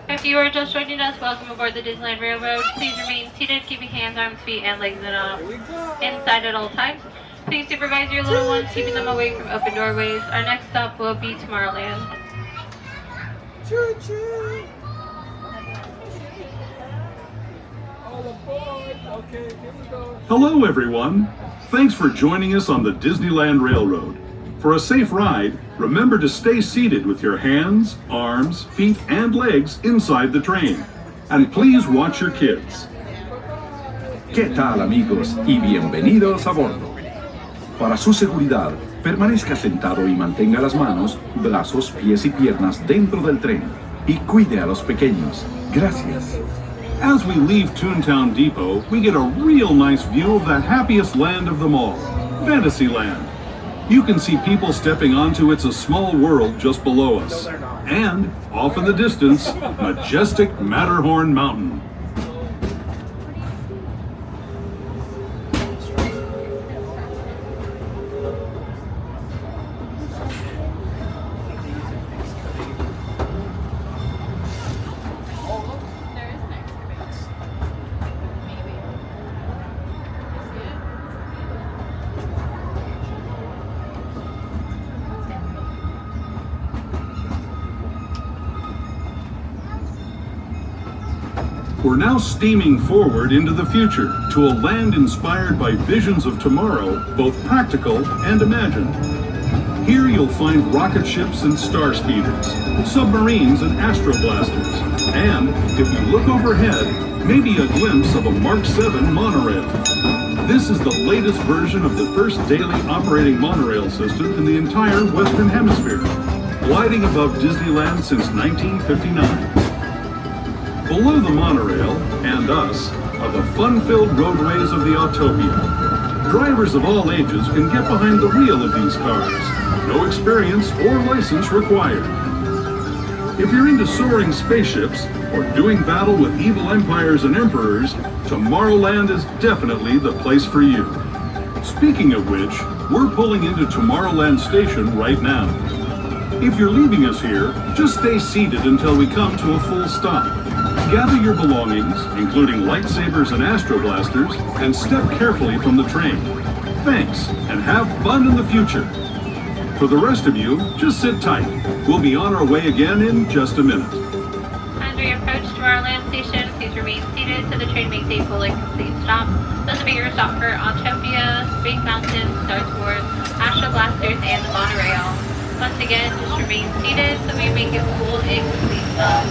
If you are just joining us, welcome aboard the Disneyland Railroad. Please remain seated, keeping hands, arms, feet, and legs inside at all times. Please supervise your little ones, keeping them away from open doorways. Our next stop will be Tomorrowland. Choo-choo! All aboard! Okay, here we go. Hello everyone! Thanks for joining us on the Disneyland Railroad. For a safe ride, remember to stay seated with your hands, arms, feet, and legs inside the train. And please watch your kids. ¿Qué tal amigos y bienvenidos a bordo? Para su seguridad, permanezca sentado y mantenga las manos, brazos, pies y piernas dentro del tren. Y cuide a los pequeños. Gracias. As we leave Toontown Depot, we get a real nice view of the happiest land of them all, Fantasyland. You can see people stepping onto It's a Small World just below us. And, off in the distance, majestic Matterhorn Mountain. We're now steaming forward into the future to a land inspired by visions of tomorrow, both practical and imagined. Here you'll find rocket ships and star speeders, submarines and astroblasters, and, if you look overhead, maybe a glimpse of a Mark 7 monorail. This is the latest version of the first daily operating monorail system in the entire Western Hemisphere, gliding above Disneyland since 1959. Below the monorail, and us, are the fun-filled roadways of the Autopia. Drivers of all ages can get behind the wheel of these cars. No experience or license required. If you're into soaring spaceships, or doing battle with evil empires and emperors, Tomorrowland is definitely the place for you. Speaking of which, we're pulling into Tomorrowland Station right now. If you're leaving us here, just stay seated until we come to a full stop. Gather your belongings, including lightsabers and astroblasters, and step carefully from the train. Thanks, and have fun in the future. For the rest of you, just sit tight. We'll be on our way again in just a minute. As we approach Tomorrowland Station, please remain seated so the train makes a full and complete stop. This will be your stop for Autopia, Space Mountain, Star Tours, Astroblasters, and the monorail. Once again, just remain seated so we make a full and complete stop.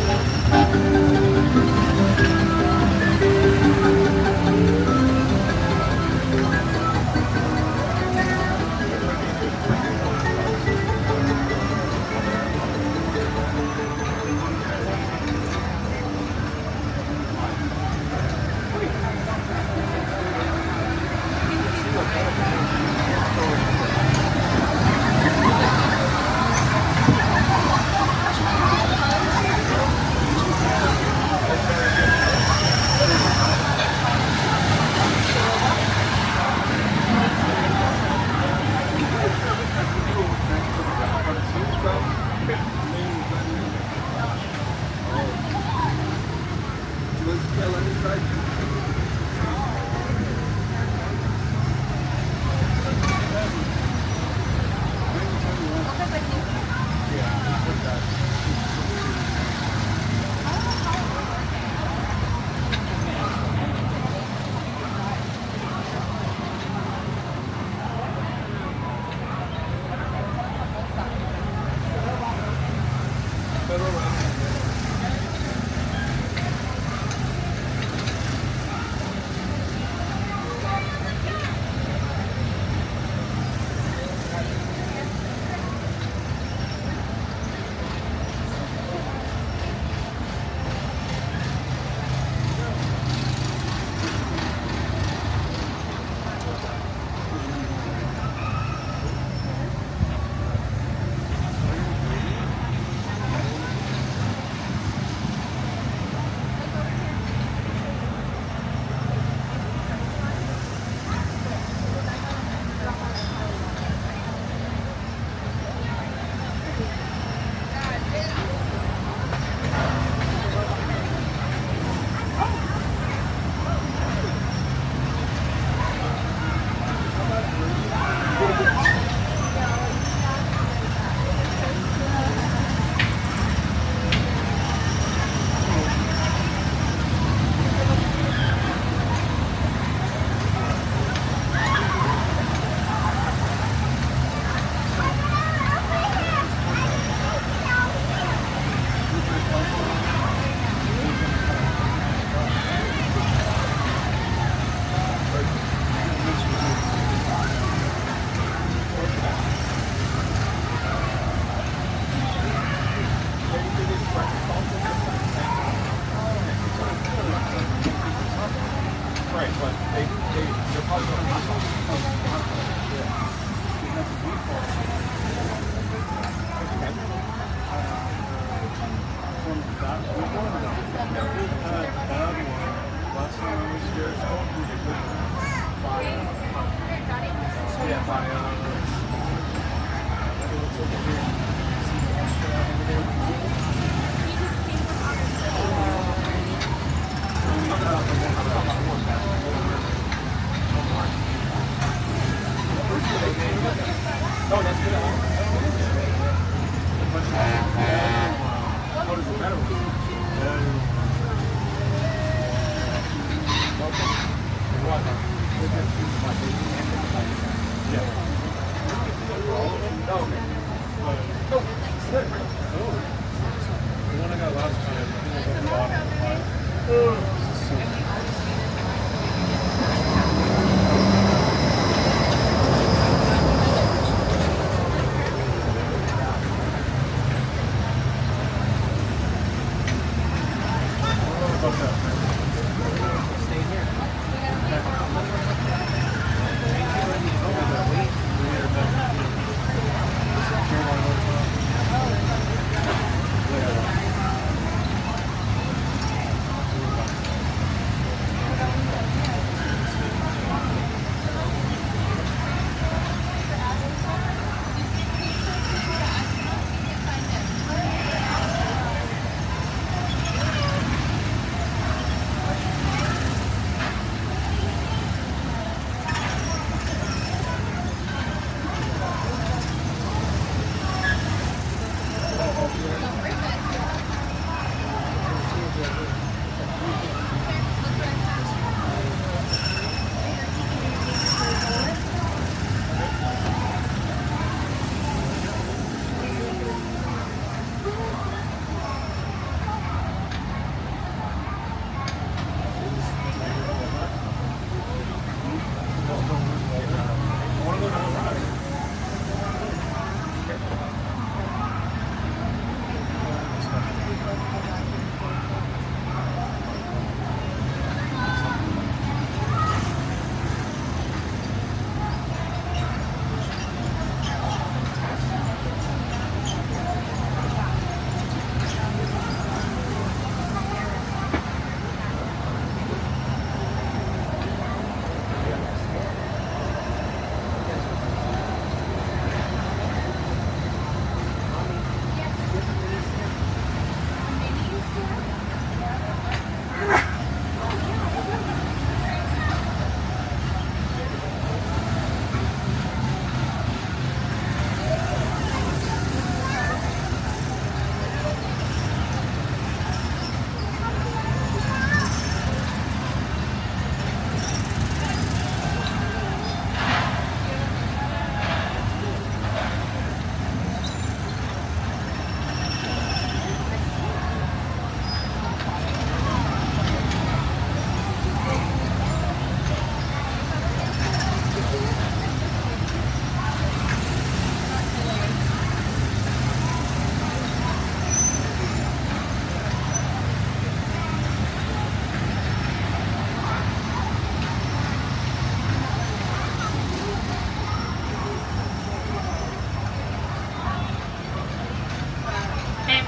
The one I got last time, I think it was on the bottom of the pile. This is so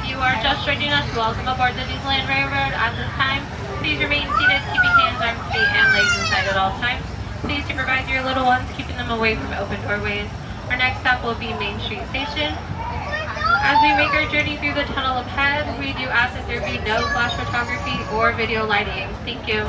You are just joining us. Welcome aboard the Disneyland Railroad. At this time, please remain seated, keeping hands, arms, feet, and legs inside at all times. Please supervise your little ones, keeping them away from open doorways. Our next stop will be Main Street Station. As we make our journey through the tunnel ahead, we do ask that there be no flash photography or video lighting. Thank you.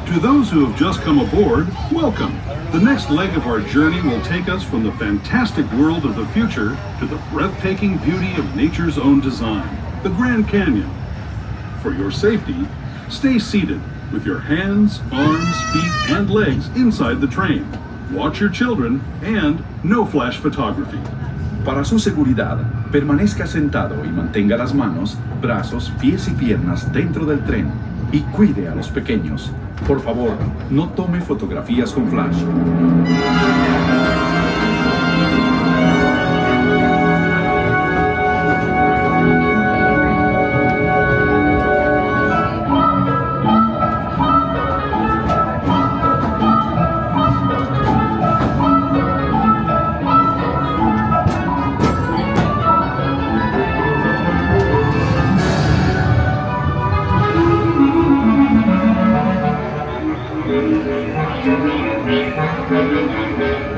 To those who have just come aboard, welcome. The next leg of our journey will take us from the fantastic world of the future to the breathtaking beauty of nature's own design, the Grand Canyon. For your safety, stay seated with your hands, arms, feet, and legs inside the train. Watch your children and no flash photography. Para su seguridad, permanezca sentado y mantenga las manos, brazos, pies y piernas dentro del tren y cuide a los pequeños. Por favor, no tome fotografías con flash. Thank you.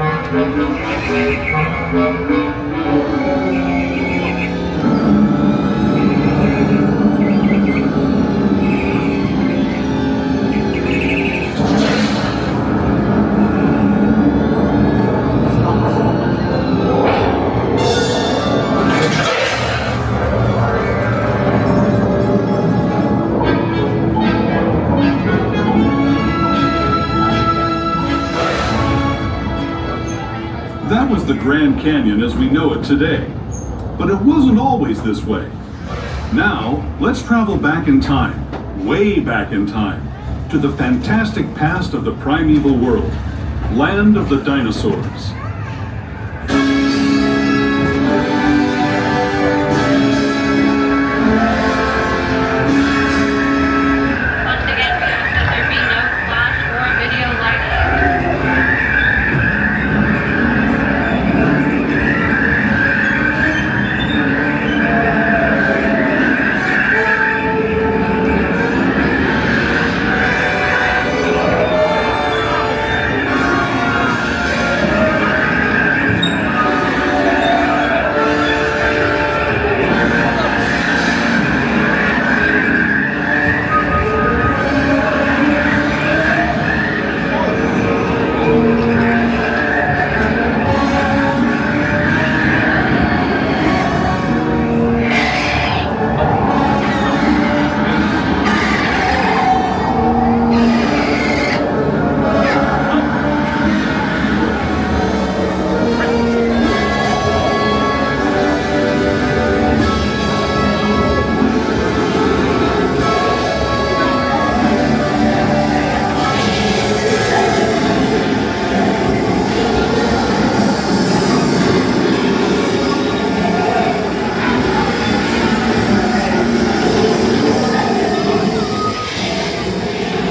That was the Grand Canyon as we know it today. But it wasn't always this way. Now, let's travel back in time, way back in time, to the fantastic past of the Primeval World, land of the dinosaurs. Once again, we ask that there be no flash or video lighting.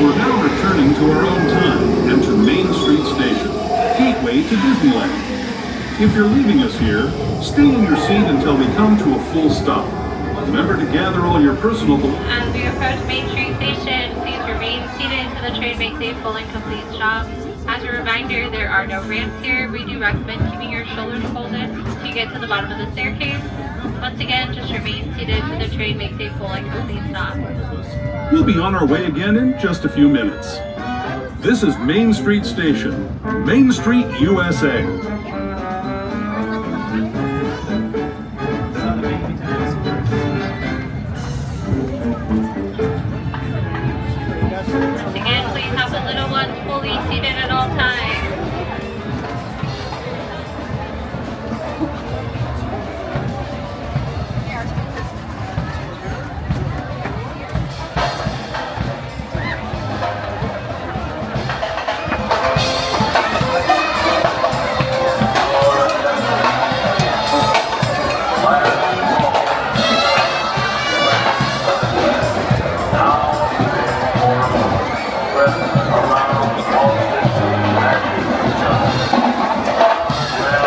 We're now returning to our own time and to Main Street Station, gateway to Disneyland. If you're leaving us here, stay in your seat until we come to a full stop. Remember to gather all your personal belongings. As we approach Main Street Station, please remain seated until the train makes a full and complete stop. As a reminder, there are no ramps here. We do recommend keeping your shoulders folded so you get to the bottom of the staircase. Once again, just remain seated until the train makes a full and complete stop. We'll be on our way again in just a few minutes. This is Main Street Station, Main Street, USA. Once again, please have the little ones fully seated at all times.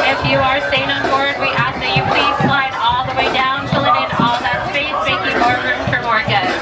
If you are staying on board, we ask that you please slide all the way down, filling in all that space, making more room for more guests.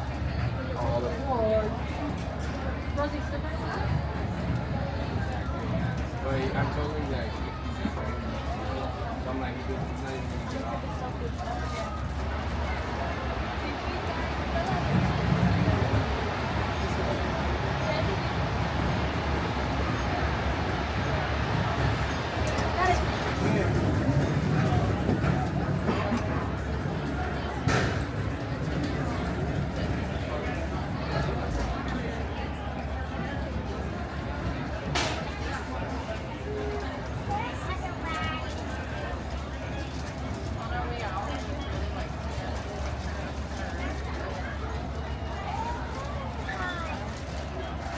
like he's not even gonna get off.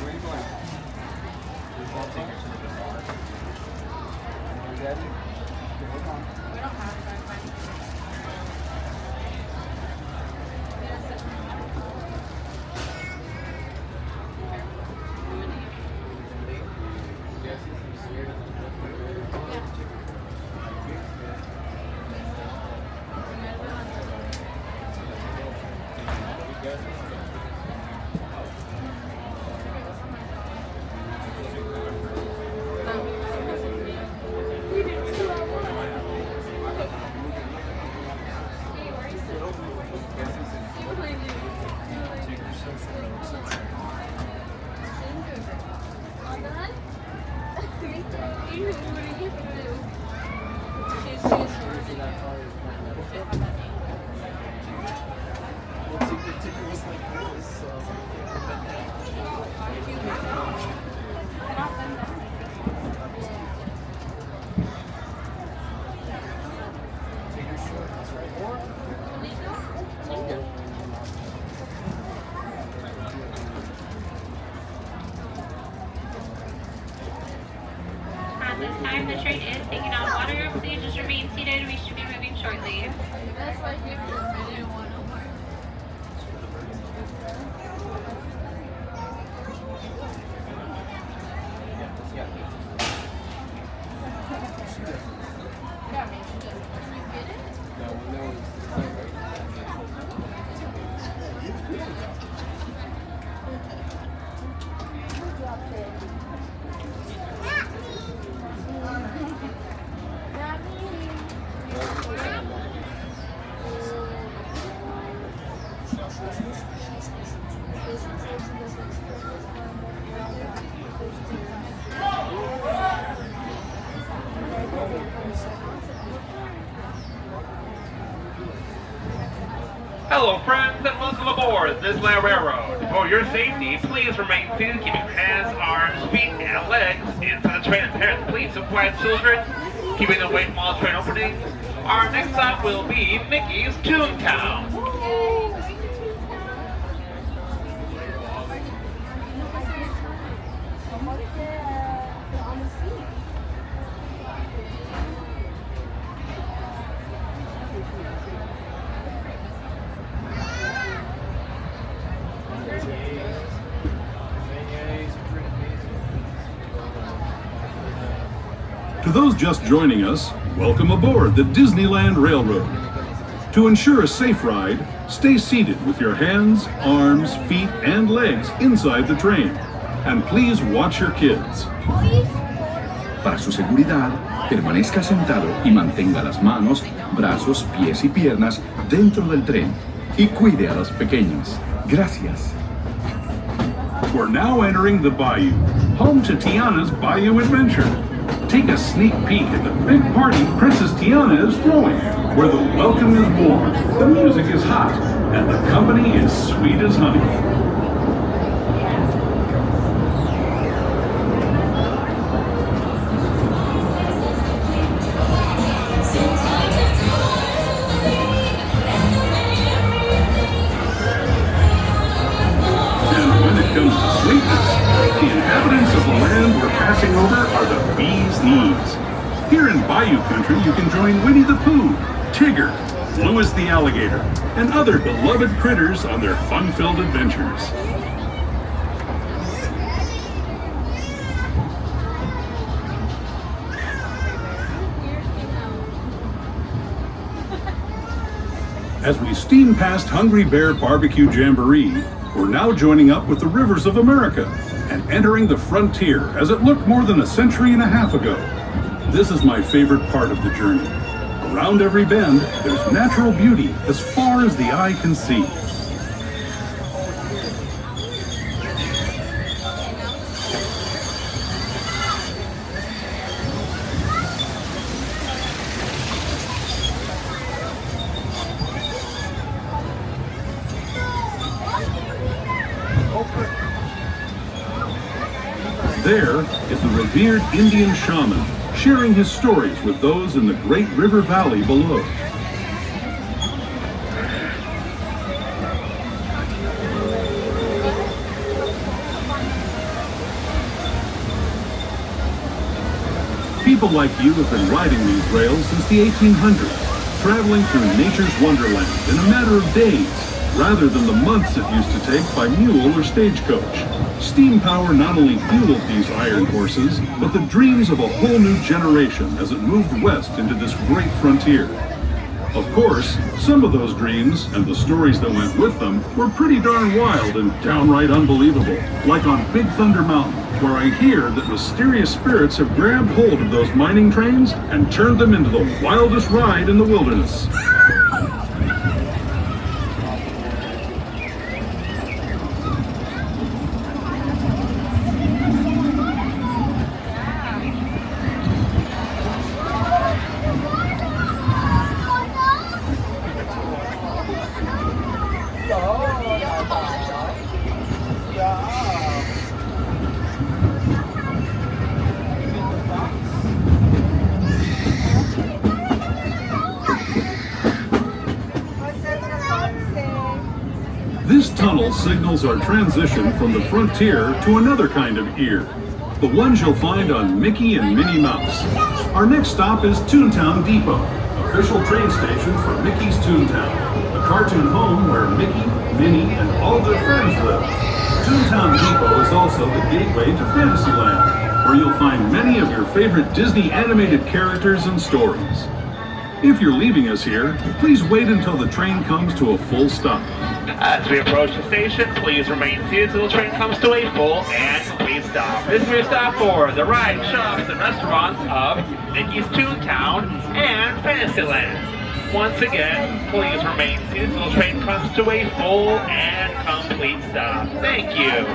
Where are you going? You're going to take her to the bar. Are you ready? Okay, hold on. We don't have that. At this time, the train is taking on water. Please just remain seated. We should be moving shortly. That's why he didn't want no more. Yeah, maybe she doesn't. Can you get it? No, no, it's not right. Hello friends and welcome aboard Disneyland Railroad. For your safety, please remain seated, keeping your hands, arms, feet, and legs inside the train. Parents, please supply children, keeping them away from all train openings. Our next stop will be Mickey's Toontown. To those just joining us, welcome aboard the Disneyland Railroad. To ensure a safe ride, stay seated with your hands, arms, feet, and legs inside the train. And please watch your kids. Para su seguridad, permanezca sentado y mantenga las manos, brazos, pies y piernas dentro del tren. Y cuide a los pequeños. Gracias. We're now entering the Bayou, home to Tiana's Bayou Adventure. Take a sneak peek at the big party Princess Tiana is throwing, where the welcome is warm, the music is hot, and the company is sweet as honey. And when it comes to sweetness, the inhabitants of the land we're passing over are the bee's knees. Here in Bayou Country, you can join Winnie the Pooh, Tigger, Louis the Alligator, and other beloved critters on their fun-filled adventures. As we steam past Hungry Bear Barbecue Jamboree, we're now joining up with the rivers of America and entering the frontier as it looked more than a century and a half ago. This is my favorite part of the journey. around every bend, there's natural beauty as far as the eye can see. There is the revered Indian shaman, sharing his stories with those in the great river valley below. People like you have been riding these rails since the 1800s, traveling through nature's wonderland in a matter of days, rather than the months it used to take by mule or stagecoach. Steam power not only fueled these iron horses, but the dreams of a whole new generation as it moved west into this great frontier. Of course, some of those dreams, and the stories that went with them, were pretty darn wild and downright unbelievable. Like on Big Thunder Mountain, where I hear that mysterious spirits have grabbed hold of those mining trains and turned them into the wildest ride in the wilderness. This tunnel signals our transition from the frontier to another kind of ear, the ones you'll find on Mickey and Minnie Mouse. Our next stop is ToonTown Depot, official train station for Mickey's Toontown, the cartoon home where Mickey, Minnie, and all their friends live. ToonTown Depot is also the gateway to Fantasyland, where you'll find many of your favorite Disney animated characters and stories. If you're leaving us here, please wait until the train comes to a full stop. As we approach the station, please remain seated until the train comes to a full and complete stop. This is your stop for the rides, shops, and restaurants of Mickey's Toontown and Fantasyland. Once again, please remain seated until the train comes to a full and complete stop. Thank you.